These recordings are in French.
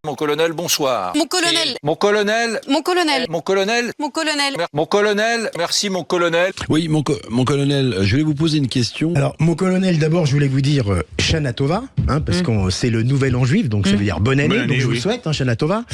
Mon colonel, bonsoir. Mon colonel. Mon colonel. Mon colonel. Mon colonel. Mon colonel. Mon colonel. Merci, mon colonel. Oui, mon colonel, je voulais vous poser une question. Alors, mon colonel, d'abord, je voulais vous dire Shana Tova, parce que c'est le nouvel an juif, donc ça veut dire bonne année, donc je vous le souhaite, Shana Tova.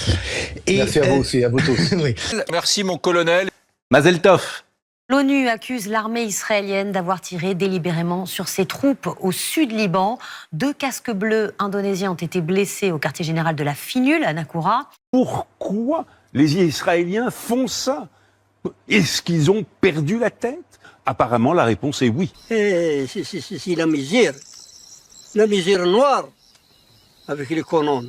Et, merci à vous aussi, à vous tous. Oui. Merci, mon colonel. Mazel Tov. L'ONU accuse l'armée israélienne d'avoir tiré délibérément sur ses troupes au sud Liban. 2 casques bleus indonésiens ont été blessés au quartier général de la Finule, à Nakoura. Pourquoi les Israéliens font ça? Est-ce qu'ils ont perdu la tête? Apparemment, la réponse est oui. C'est la misère noire avec les colons.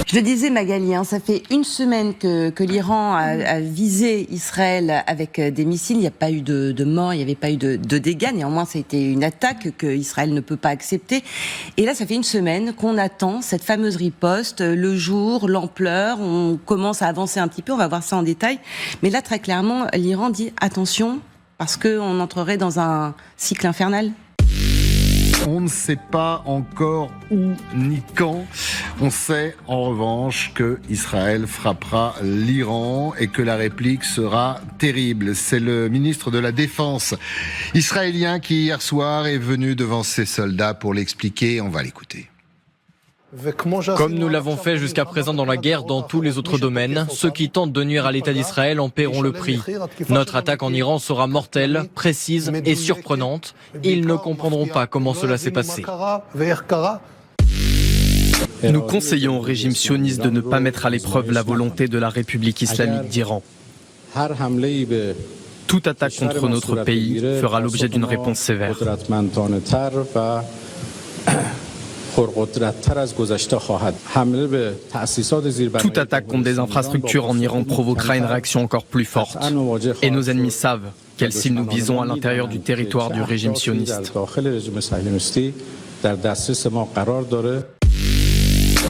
Je le disais, Magali, ça fait une semaine que l'Iran a visé Israël avec des missiles. Il n'y a pas eu de morts, il n'y avait pas eu de dégâts. Néanmoins, ça a été une attaque qu'Israël ne peut pas accepter. Et là, ça fait une semaine qu'on attend cette fameuse riposte, le jour, l'ampleur. On commence à avancer un petit peu, on va voir ça en détail. Mais là, très clairement, l'Iran dit attention, parce qu'on entrerait dans un cycle infernal. On ne sait pas encore où ni quand. On sait en revanche que Israël frappera l'Iran et que la réplique sera terrible. C'est le ministre de la Défense israélien qui hier soir est venu devant ses soldats pour l'expliquer. On va l'écouter. Comme nous l'avons fait jusqu'à présent dans la guerre, dans tous les autres domaines, ceux qui tentent de nuire à l'État d'Israël en paieront le prix. Notre attaque en Iran sera mortelle, précise et surprenante. Ils ne comprendront pas comment cela s'est passé. Nous conseillons au régime sioniste de ne pas mettre à l'épreuve la volonté de la République islamique d'Iran. Toute attaque contre notre pays fera l'objet d'une réponse sévère. Toute attaque contre des infrastructures en Iran provoquera une réaction encore plus forte. Et nos ennemis savent quelle cible nous visons à l'intérieur du territoire du régime sioniste.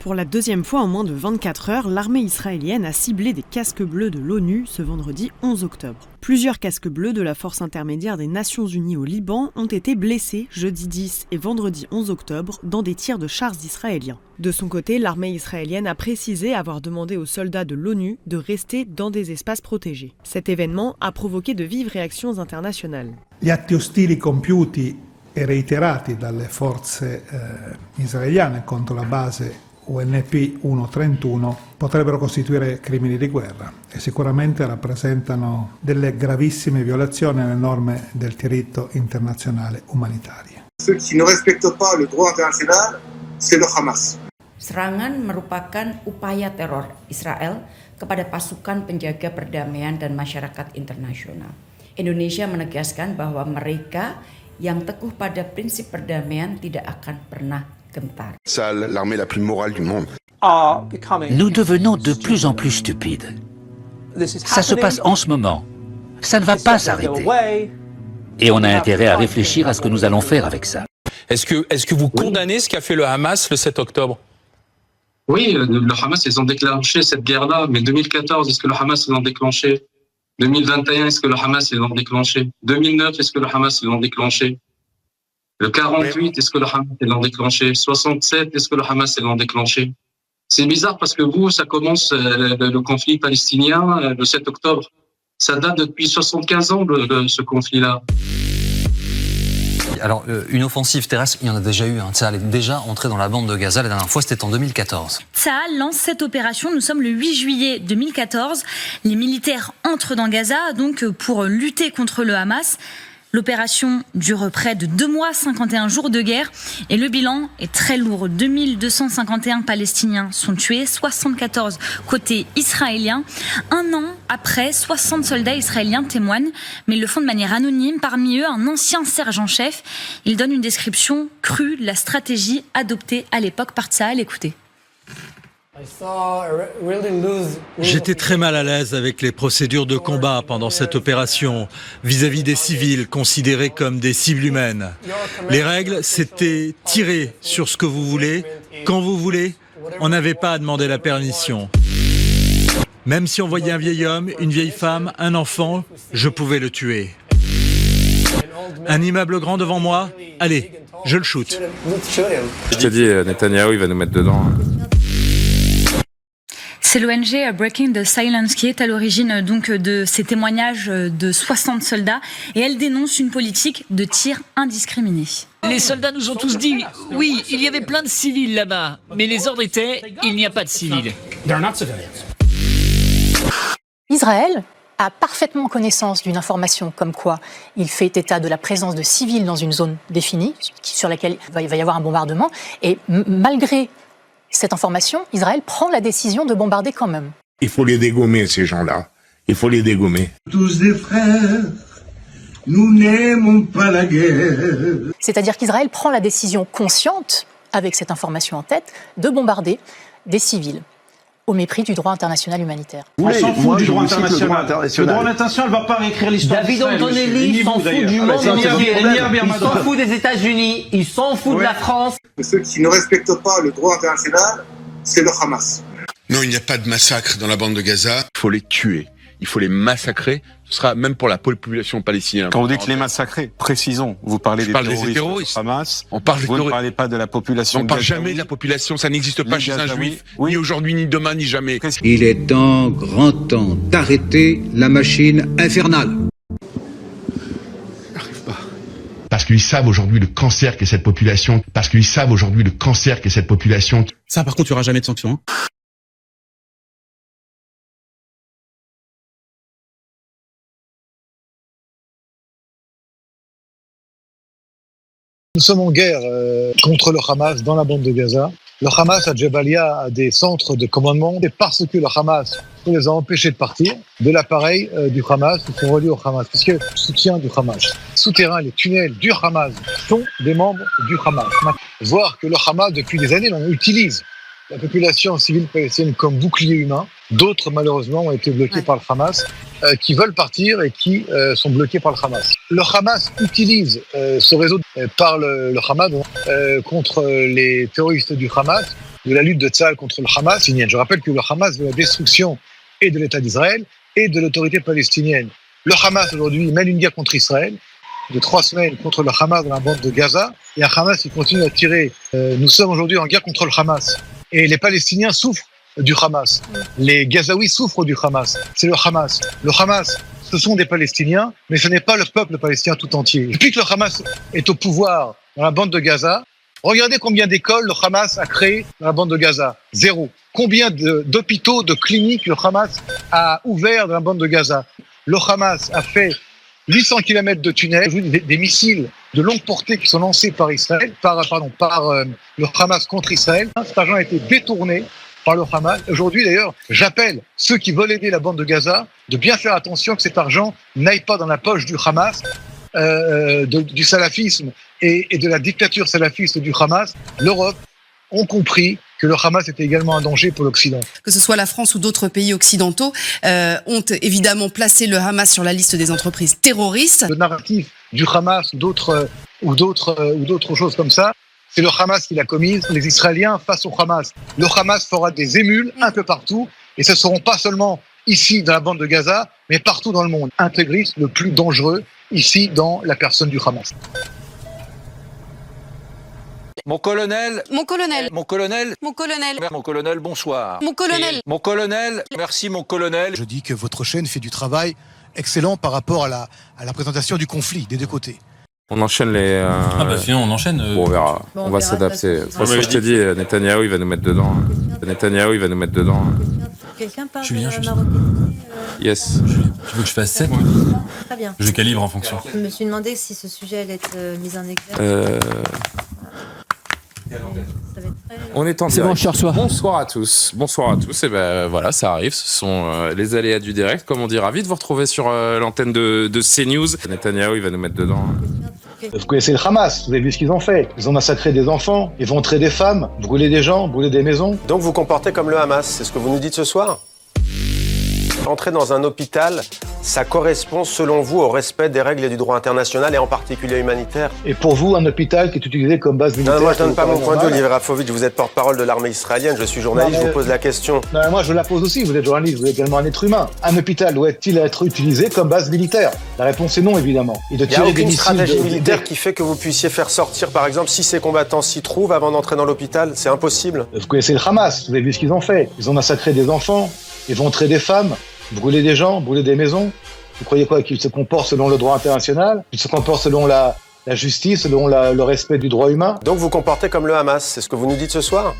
Pour la deuxième fois en moins de 24 heures, l'armée israélienne a ciblé des casques bleus de l'ONU ce vendredi 11 octobre. Plusieurs casques bleus de la force intermédiaire des Nations Unies au Liban ont été blessés jeudi 10 et vendredi 11 octobre dans des tirs de chars israéliens. De son côté, l'armée israélienne a précisé avoir demandé aux soldats de l'ONU de rester dans des espaces protégés. Cet événement a provoqué de vives réactions internationales. Gli atti ostili compiuti e reiterati dalle forze israeliane contro la base UNP 131 potrebbero costituire crimini di guerra e sicuramente rappresentano delle gravissime violazioni alle norme del diritto internazionale umanitario. Ceux qui ne respectent pas le droit international, c'est le Hamas. Serangan merupakan upaya teror Israel kepada pasukan penjaga perdamaian dan masyarakat internasional. Indonesia menegaskan bahwa mereka yang teguh pada prinsip perdamaian tidak akan pernah gentar. L'armée la plus morale du monde. Nous devenons de plus en plus stupides. Ça se passe en ce moment. Ça ne va pas s'arrêter. Et on a intérêt à réfléchir à ce que nous allons faire avec ça. Est-ce que vous condamnez ce qu'a fait le Hamas le 7 octobre? Oui, le Hamas, ils ont déclenché cette guerre-là. Mais 2014, est-ce que le Hamas, ils l'ont déclenché? 2021, est-ce que le Hamas, ils l'ont déclenché? 2009, est-ce que le Hamas, ils l'ont déclenché? Le 48, est-ce que le Hamas, ils l'ont déclenché? 67, est-ce que le Hamas, ils l'ont déclenché? C'est bizarre parce que vous, ça commence le conflit palestinien le 7 octobre. Ça date depuis 75 ans, ce conflit-là. Alors, une offensive terrestre, il y en a déjà eu. Tsahal est déjà entré dans la bande de Gaza. La dernière fois, c'était en 2014. Tsahal lance cette opération. Nous sommes le 8 juillet 2014. Les militaires entrent dans Gaza donc pour lutter contre le Hamas. L'opération dure près de 2 mois, 51 jours de guerre. Et le bilan est très lourd. 2251 Palestiniens sont tués, 74 côté israélien. 1 an après, 60 soldats israéliens témoignent, mais ils le font de manière anonyme. Parmi eux, un ancien sergent-chef. Il donne une description crue de la stratégie adoptée à l'époque par Tsahal. Écoutez. J'étais très mal à l'aise avec les procédures de combat pendant cette opération vis-à-vis des civils considérés comme des cibles humaines. Les règles, c'était tirer sur ce que vous voulez, quand vous voulez. On n'avait pas à demander la permission. Même si on voyait un vieil homme, une vieille femme, un enfant, je pouvais le tuer. Un immeuble grand devant moi, allez, je le shoot. Je te dis, Netanyahou, il va nous mettre dedans. C'est l'ONG Breaking the Silence qui est à l'origine donc de ces témoignages de 60 soldats et elle dénonce une politique de tir indiscriminé. Les soldats nous ont tous dit, oui, il y avait plein de civils là-bas, mais les ordres étaient, il n'y a pas de civils. Israël a parfaitement connaissance d'une information comme quoi il fait état de la présence de civils dans une zone définie, sur laquelle il va y avoir un bombardement, et malgré cette information, Israël prend la décision de bombarder quand même. Il faut les dégommer, ces gens-là. Il faut les dégommer. Tous des frères, nous n'aimons pas la guerre. C'est-à-dire qu'Israël prend la décision consciente, avec cette information en tête, de bombarder des civils, au mépris du droit international humanitaire. On s'en fout du droit international. Le droit international ne va pas réécrire l'histoire. David Antonelli s'en fout du monde entier. Il s'en fout des États-Unis, il s'en fout de la France. Ceux qui ne respectent pas le droit international, c'est le Hamas. Non, il n'y a pas de massacre dans la bande de Gaza. Il faut les tuer. Il faut les massacrer. Ce sera même pour la population palestinienne. Quand vous dites les massacrer, précisons. Vous parlez des terroristes Hamas. On parle vous ne parlez pas de la population. On ne parle jamais de la population. Ça n'existe pas chez un juif. Oui. Ni aujourd'hui, ni demain, ni jamais. Il est grand temps d'arrêter la machine infernale. Parce qu'ils savent aujourd'hui le cancer qu'est cette population. Parce qu'ils savent aujourd'hui le cancer qu'est cette population. Ça, par contre, il n'y aura jamais de sanctions. Nous sommes en guerre contre le Hamas dans la bande de Gaza. Le Hamas à Jabalia a des centres de commandement et parce que le Hamas les a empêchés de partir de l'appareil du Hamas, ils sont reliés au Hamas, puisque le soutien du Hamas. Souterrain, les tunnels du Hamas sont des membres du Hamas. Voir que le Hamas, depuis des années, utilise la population civile palestinienne comme bouclier humain. D'autres, malheureusement, ont été bloqués par le Hamas, qui veulent partir et qui sont bloqués par le Hamas. Le Hamas utilise ce réseau par le Hamas contre les terroristes du Hamas, de la lutte de Tzahal contre le Hamas. Je rappelle que le Hamas veut la destruction et de l'État d'Israël et de l'autorité palestinienne. Le Hamas, aujourd'hui, mène une guerre contre Israël de 3 semaines contre le Hamas dans la bande de Gaza. Et un Hamas qui continue à tirer. Nous sommes aujourd'hui en guerre contre le Hamas. Et les Palestiniens souffrent du Hamas. Les Gazaouis souffrent du Hamas. C'est le Hamas. Le Hamas, ce sont des Palestiniens, mais ce n'est pas le peuple palestinien tout entier. Depuis que le Hamas est au pouvoir dans la bande de Gaza, regardez combien d'écoles le Hamas a créées dans la bande de Gaza. 0. Combien d'hôpitaux, de cliniques le Hamas a ouvert dans la bande de Gaza. Le Hamas a fait 800 km de tunnels, des missiles de longue portée qui sont lancés par Israël, par le Hamas contre Israël. Cet argent a été détourné par le Hamas. Aujourd'hui, d'ailleurs, j'appelle ceux qui veulent aider la bande de Gaza de bien faire attention que cet argent n'aille pas dans la poche du Hamas, du salafisme et de la dictature salafiste du Hamas. L'Europe ont compris que le Hamas était également un danger pour l'Occident. Que ce soit la France ou d'autres pays occidentaux ont évidemment placé le Hamas sur la liste des entreprises terroristes. Le narratif du Hamas ou d'autres choses comme ça, c'est le Hamas qui l'a commise, les Israéliens face au Hamas. Le Hamas fera des émules un peu partout, et ce ne seront pas seulement ici dans la bande de Gaza, mais partout dans le monde. Intégriste le plus dangereux ici dans la personne du Hamas. Mon colonel. Mon colonel. Mon colonel. Mon colonel. Mon colonel, bonsoir. Mon colonel. Mon colonel, merci mon colonel. Je dis que votre chaîne fait du travail excellent par rapport à la présentation du conflit des deux côtés. On enchaîne les... Ah bah sinon on enchaîne. Bon, on verra. On va s'adapter. De toute façon, je t'ai dit, Netanyahou, il va nous mettre dedans. Netanyahou, il va nous mettre dedans. Quelqu'un parle Julien, Yes. Tu veux que je fasse 7 Très bien. Je calibre en fonction. Je me suis demandé si ce sujet allait être mis en exergue. On est en direct. C'est bon, je te reçois. Bonsoir à tous. Bonsoir à tous. Et ben voilà, ça arrive. Ce sont les aléas du direct, comme on dit. Ravi de vous retrouver sur l'antenne de CNews. Netanyahou, il va nous mettre dedans. Vous connaissez le Hamas, vous avez vu ce qu'ils ont fait. Ils ont massacré des enfants, éventré des femmes, brûlé des gens, brûlé des maisons. Donc vous comportez comme le Hamas, c'est ce que vous nous dites ce soir ? Entrer dans un hôpital ça correspond selon vous au respect des règles et du droit international et en particulier humanitaire? Et pour vous, un hôpital qui est utilisé comme base militaire... Non, moi je donne pas mon point de vue, Olivier Rafovitch, vous êtes porte-parole de l'armée israélienne, je suis journaliste, je vous pose la question. Non, mais moi je la pose aussi, vous êtes journaliste, vous êtes également un être humain. Un hôpital doit-il être utilisé comme base militaire? La réponse est non, évidemment. Il n'y a aucune stratégie militaire qui fait que vous puissiez faire sortir, par exemple, si ces combattants s'y trouvent avant d'entrer dans l'hôpital, c'est impossible. Vous connaissez le Hamas, vous avez vu ce qu'ils ont fait. Ils ont massacré des enfants, éventré des femmes, brûlé des gens, brûlé des maisons. Vous croyez quoi? Qu'ils se comportent selon le droit international? Qu'ils se comportent selon la justice, selon le respect du droit humain? Donc vous comportez comme le Hamas, c'est ce que vous nous dites ce soir?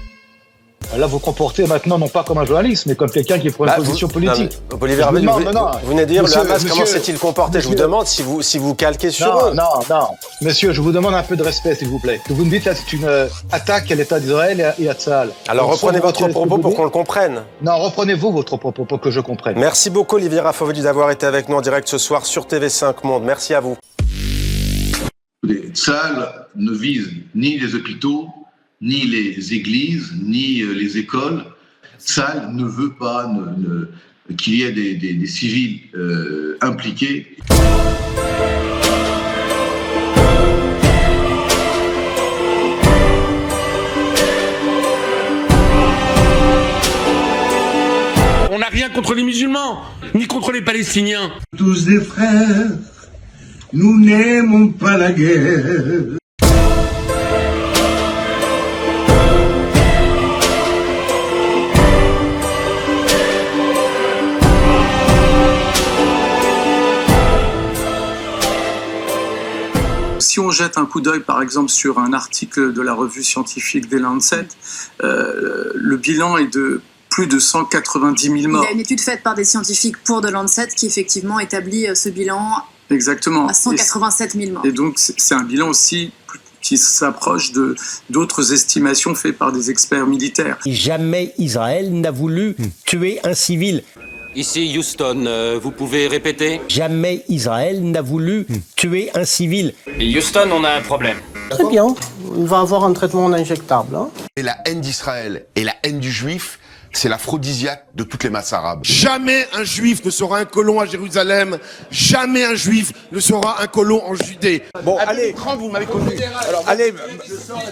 Là, vous comportez maintenant non pas comme un journaliste, mais comme quelqu'un qui prend une position politique. Olivier Rafovitch, vous venez de dire le Hamas, comment s'est-il comporté? Je vous demande si vous calquez sur eux. Non. Monsieur, je vous demande un peu de respect, s'il vous plaît. Ce que vous me dites là, c'est une attaque à l'État d'Israël et à Tsahal. Alors reprenez votre propos pour qu'on le comprenne. Non, reprenez-vous votre propos pour que je comprenne. Merci beaucoup, Olivier Rafovitch, d'avoir été avec nous en direct ce soir sur TV5 Monde. Merci à vous. Tsahal ne vise ni les hôpitaux, ni les églises, ni les écoles. Tsahal ne veut pas qu'il y ait des civils impliqués. On n'a rien contre les musulmans, ni contre les Palestiniens. Tous des frères, nous n'aimons pas la guerre. Si on jette un coup d'œil, par exemple, sur un article de la revue scientifique des Lancet, le bilan est de plus de 190 000 morts. Il y a une étude faite par des scientifiques pour The Lancet qui effectivement établit ce bilan exactement à 187 000 morts. Et donc c'est un bilan aussi qui s'approche d'autres estimations faites par des experts militaires. Jamais Israël n'a voulu tuer un civil. Ici Houston, vous pouvez répéter? Jamais Israël n'a voulu tuer un civil. Et Houston, on a un problème. Très bien, il va avoir un traitement injectable. Et la haine d'Israël et la haine du juif, c'est l'aphrodisiaque de toutes les masses arabes. Jamais un juif ne sera un colon à Jérusalem. Jamais un juif ne sera un colon en Judée. Bon, allez, vous m'avez connu. Allez,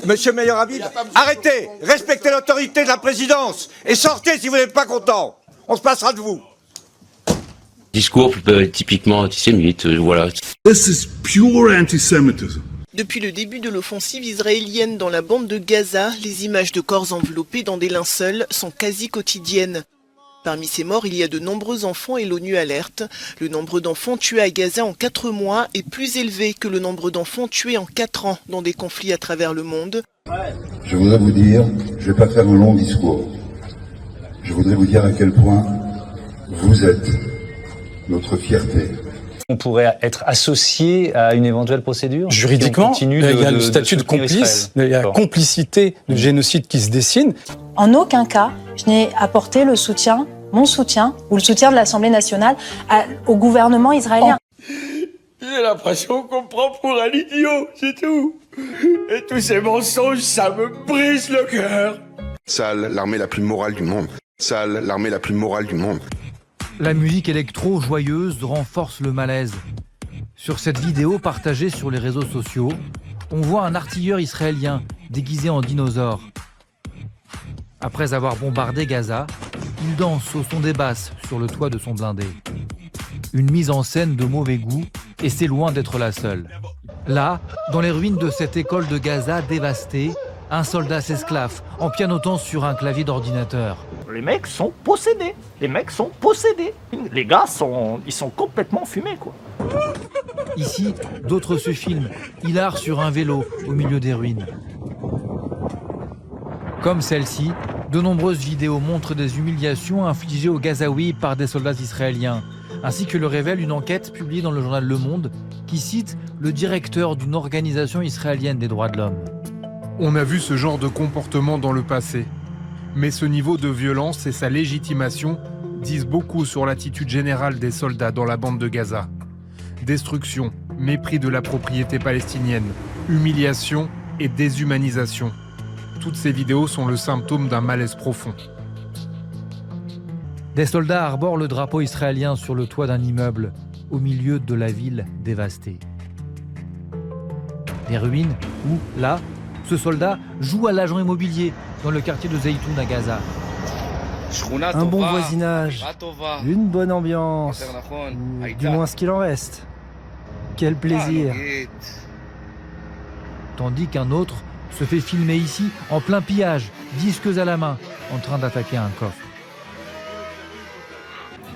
monsieur Meyer Habib, arrêtez, respectez l'autorité de la présidence et sortez si vous n'êtes pas content. On se passera de vous. Discours typiquement antisémite, voilà. This is pure antisemitism. Depuis le début de l'offensive israélienne dans la bande de Gaza, les images de corps enveloppés dans des linceuls sont quasi quotidiennes. Parmi ces morts, il y a de nombreux enfants et l'ONU alerte. Le nombre d'enfants tués à Gaza en 4 mois est plus élevé que le nombre d'enfants tués en 4 ans dans des conflits à travers le monde. Je voudrais vous dire, je ne vais pas faire un long discours. Je voudrais vous dire à quel point vous êtes notre fierté. On pourrait être associé à une éventuelle procédure? Juridiquement, il y a le statut de complice, il y a la complicité de génocide qui se dessine. En aucun cas, je n'ai apporté le soutien, mon soutien, ou le soutien de l'Assemblée nationale au gouvernement israélien. J'ai l'impression qu'on me prend pour un idiot, c'est tout. Et tous ces mensonges, ça me brise le cœur. Tsahal, l'armée la plus morale du monde. Tsahal, l'armée la plus morale du monde. La musique électro joyeuse renforce le malaise. Sur cette vidéo partagée sur les réseaux sociaux, on voit un artilleur israélien déguisé en dinosaure. Après avoir bombardé Gaza, il danse au son des basses sur le toit de son blindé. Une mise en scène de mauvais goût, et c'est loin d'être la seule. Là, dans les ruines de cette école de Gaza dévastée, un soldat s'esclaffe en pianotant sur un clavier d'ordinateur. Les mecs sont possédés. Les mecs sont possédés. Les gars ils sont complètement fumés, quoi. Ici, d'autres se filment, hilar sur un vélo au milieu des ruines. Comme celle-ci, de nombreuses vidéos montrent des humiliations infligées aux Gazaouis par des soldats israéliens, ainsi que le révèle une enquête publiée dans le journal Le Monde qui cite le directeur d'une organisation israélienne des droits de l'homme. On a vu ce genre de comportement dans le passé. Mais ce niveau de violence et sa légitimation disent beaucoup sur l'attitude générale des soldats dans la bande de Gaza. Destruction, mépris de la propriété palestinienne, humiliation et déshumanisation. Toutes ces vidéos sont le symptôme d'un malaise profond. Des soldats arborent le drapeau israélien sur le toit d'un immeuble, au milieu de la ville dévastée. Des ruines où, là, ce soldat joue à l'agent immobilier dans le quartier de Zeytoun à Gaza. Un bon voisinage, une bonne ambiance, du moins ce qu'il en reste. Quel plaisir. Tandis qu'un autre se fait filmer ici en plein pillage, disques à la main, en train d'attaquer un coffre.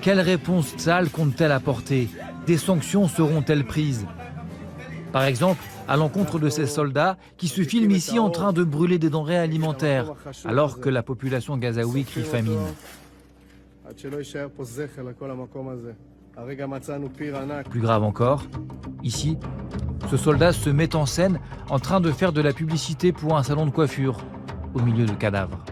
Quelle réponse Tsahal compte-t-elle apporter? Des sanctions seront-elles prises? Par exemple, à l'encontre de ces soldats qui se filment ici en train de brûler des denrées alimentaires, alors que la population gazaoui crie famine. Plus grave encore, ici, ce soldat se met en scène en train de faire de la publicité pour un salon de coiffure, au milieu de cadavres.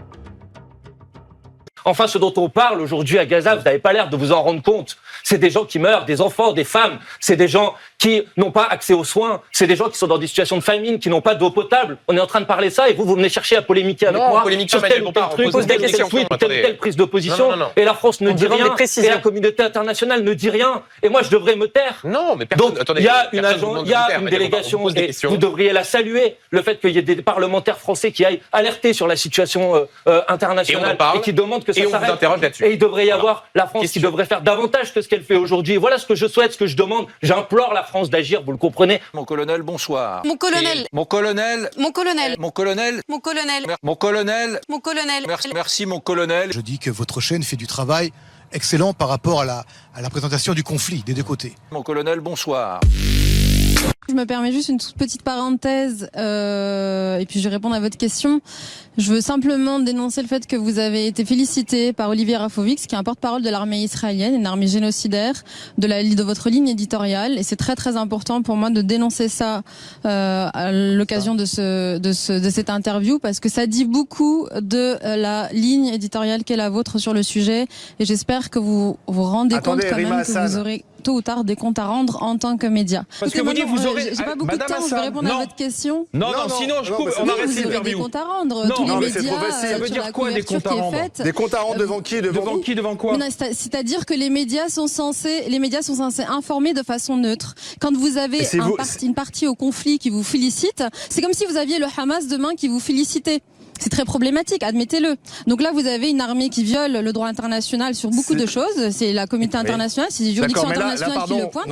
Enfin, ce dont on parle aujourd'hui à Gaza, vous n'avez pas l'air de vous en rendre compte. C'est des gens qui meurent, des enfants, des femmes. C'est des gens qui n'ont pas accès aux soins. C'est des gens qui sont dans des situations de famine, qui n'ont pas d'eau potable. On est en train de parler de ça et vous venez chercher à polémiquer avec moi sur tel ou tel truc, telle ou telle prise d'opposition. Et la France ne dit rien. Et la communauté internationale ne dit rien. Et moi, je devrais me taire. Non, mais personne. Donc, il y a une délégation et vous devriez la saluer. Le fait qu'il y ait des parlementaires français qui aillent alerter sur la situation internationale et qui demandent que ça s'arrête. Et il devrait y avoir la France qui devrait faire davantage que ce qu'elle fait aujourd'hui. Voilà ce que je souhaite, ce que je demande. J'implore la France d'agir, vous le comprenez. Mon colonel, bonsoir. Mon colonel. Mon colonel. Mon colonel. Mon colonel. Mon colonel. Mon colonel. Mon colonel. Merci mon colonel. Je dis que votre chaîne fait du travail excellent par rapport à la présentation du conflit des deux côtés. Mon colonel, bonsoir. Je me permets juste une toute petite parenthèse et puis je vais répondre à votre question. Je veux simplement dénoncer le fait que vous avez été félicité par Olivier Rafovix, qui est un porte-parole de l'armée israélienne, une armée génocidaire, de votre ligne éditoriale. Et c'est très très important pour moi de dénoncer ça à l'occasion de cette interview, parce que ça dit beaucoup de la ligne éditoriale qu'est la vôtre sur le sujet. Et j'espère que vous vous rendez compte quand même que vous aurez tôt ou tard des comptes à rendre en tant que média. Parce que vous dites vous aurez... J'ai pas beaucoup de temps, je vais répondre à votre question. Non, sinon je coupe, on arrête l'interview. Vous aurez des comptes à rendre, tous les médias, ça veut dire quoi des comptes à rendre? Des comptes à rendre devant qui? Devant qui? Devant quoi? C'est-à-dire que les médias sont censés informer de façon neutre. Quand vous avez une partie au conflit qui vous félicite, c'est comme si vous aviez le Hamas demain qui vous félicitait. C'est très problématique, admettez-le. Donc là, vous avez une armée qui viole le droit international sur beaucoup de choses. C'est la communauté internationale, c'est les juridictions internationales qui le pointent.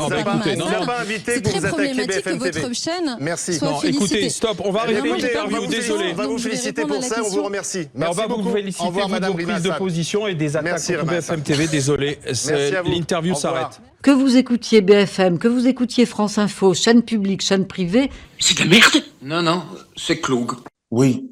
C'est très problématique que votre chaîne soit félicitée. Écoutez, stop, on va arrêter l'interview, désolé. On va vous féliciter pour ça, on vous remercie. On va vous féliciter pour vos prises de position et des attaques contre BFM TV, désolé. L'interview s'arrête. Que vous écoutiez BFM, que vous écoutiez France Info, chaîne publique, chaîne privée, c'est de la merde. Non, c'est Cloug. Oui.